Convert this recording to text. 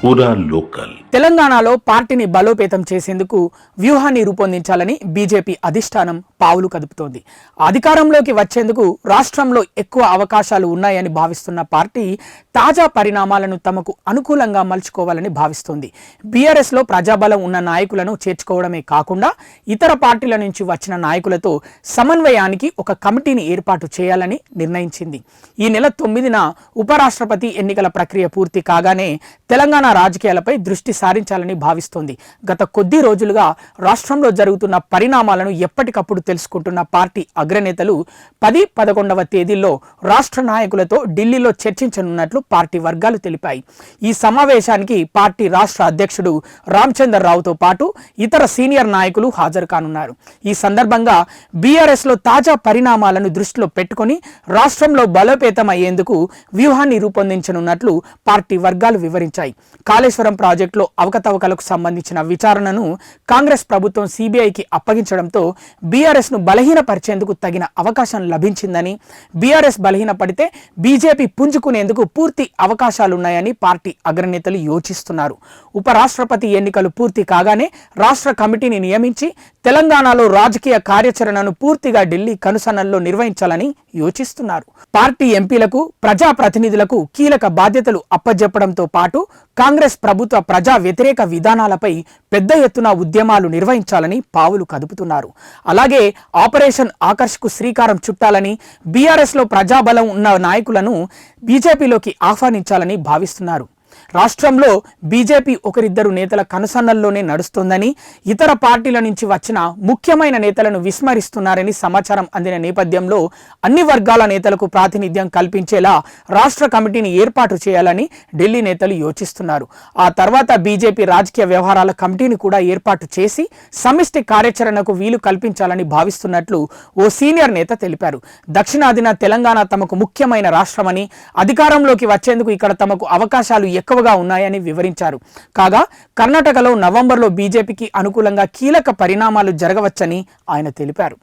పూరా లోకల్. తెలంగాణలో పార్టీని బలోపేతం చేసేందుకు వ్యూహాన్ని రూపొందించాలని బీజేపీ అధిష్టానం పావులు కదుపుతోంది. అధికారంలోకి వచ్చేందుకు రాష్ట్రంలో ఎక్కువ అవకాశాలు ఉన్నాయని భావిస్తున్న పార్టీ తాజా పరిణామాలను తమకు అనుకూలంగా మలుచుకోవాలని భావిస్తోంది. బీఆర్ఎస్లో ప్రజాబలం ఉన్న నాయకులను చేర్చుకోవడమే కాకుండా ఇతర పార్టీల నుంచి వచ్చిన నాయకులతో సమన్వయానికి ఒక కమిటీని ఏర్పాటు చేయాలని నిర్ణయించింది. ఈ నెల 9న ఉపరాష్ట్రపతి ఎన్నికల ప్రక్రియ పూర్తి కాగానే తెలంగాణ రాజకీయాలపై దృష్టి సారించాలని భావిస్తోంది. గత కొద్ది రోజులుగా రాష్ట్రంలో జరుగుతున్న పరిణామాలను ఎప్పటికప్పుడు తెలుసుకుంటున్న పార్టీ అగ్రనేతలు 10-11వ తేదీల్లో రాష్ట్ర నాయకులతో ఢిల్లీలో చర్చించనున్నట్లు పార్టీ వర్గాలు తెలిపాయి. ఈ సమావేశానికి పార్టీ రాష్ట్ర అధ్యక్షుడు రామచందర్ రావుతో పాటు ఇతర సీనియర్ నాయకులు హాజరు కానున్నారు. ఈ సందర్భంగా బీఆర్ఎస్లో తాజా పరిణామాలను దృష్టిలో పెట్టుకుని రాష్ట్రంలో బలోపేతం అయ్యేందుకు వ్యూహాన్ని రూపొందించనున్నట్లు పార్టీ వర్గాలు వివరించాయి. కాళేశ్వరం ప్రాజెక్టులో అవకతవకలకు సంబంధించిన విచారణను కాంగ్రెస్ ప్రభుత్వం సిబిఐకి అప్పగించడంతో బీఆర్ఎస్ను బలహీనపరిచేందుకు తగిన అవకాశం లభించిందని, బీఆర్ఎస్ బలహీనపడితే బీజేపీ పుంజుకునేందుకు పూర్తి అవకాశాలున్నాయని పార్టీ అగ్రనేతలు యోచిస్తున్నారు. ఉపరాష్ట్రపతి ఎన్నికలు పూర్తి కాగానే రాష్ట్ర కమిటీని నియమించి తెలంగాణలో రాజకీయ కార్యాచరణను పూర్తిగా ఢిల్లీ కనుసన్నల్లో నిర్వహించాలని యోచిస్తున్నారు. పార్టీ ఎంపీలకు, ప్రజాప్రతినిధులకు కీలక బాధ్యతలు అప్పజెప్పడంతో పాటు కాంగ్రెస్ ప్రభుత్వ ప్రజా వ్యతిరేక విధానాలపై పెద్ద ఎత్తున ఉద్యమాలు నిర్వహించాలని పావులు కదుపుతున్నారు. అలాగే ఆపరేషన్ ఆకర్ష్కు శ్రీకారం చుట్టాలని, బీఆర్ఎస్లో ప్రజాబలం ఉన్న నాయకులను బీజేపీలోకి ఆహ్వానించాలని భావిస్తున్నారు. రాష్ట్రంలో బీజేపీ ఒకరిద్దరు నేతల కనుసన్నల్లోనే నడుస్తోందని, ఇతర పార్టీల నుంచి వచ్చిన ముఖ్యమైన నేతలను విస్మరిస్తున్నారని సమాచారం అందిన నేపథ్యంలో అన్ని వర్గాల నేతలకు ప్రాతినిధ్యం కల్పించేలా రాష్ట్ర కమిటీని ఏర్పాటు చేయాలని ఢిల్లీ నేతలు యోచిస్తున్నారు. ఆ తర్వాత బీజేపీ రాజకీయ వ్యవహారాల కమిటీని కూడా ఏర్పాటు చేసి సమిష్టి కార్యాచరణకు వీలు కల్పించాలని భావిస్తున్నట్లు ఓ సీనియర్ నేత తెలిపారు. దక్షిణాదిన తెలంగాణ తమకు ముఖ్యమైన రాష్ట్రమని, అధికారంలోకి వచ్చేందుకు ఇక్కడ తమకు అవకాశాలు ఎక్కువగా ఉన్నాయని వివరించారు. కాగా కర్ణాటకలో నవంబర్లో బీజేపీకి అనుకూలంగా కీలక పరిణామాలు జరగవచ్చని ఆయన తెలిపారు.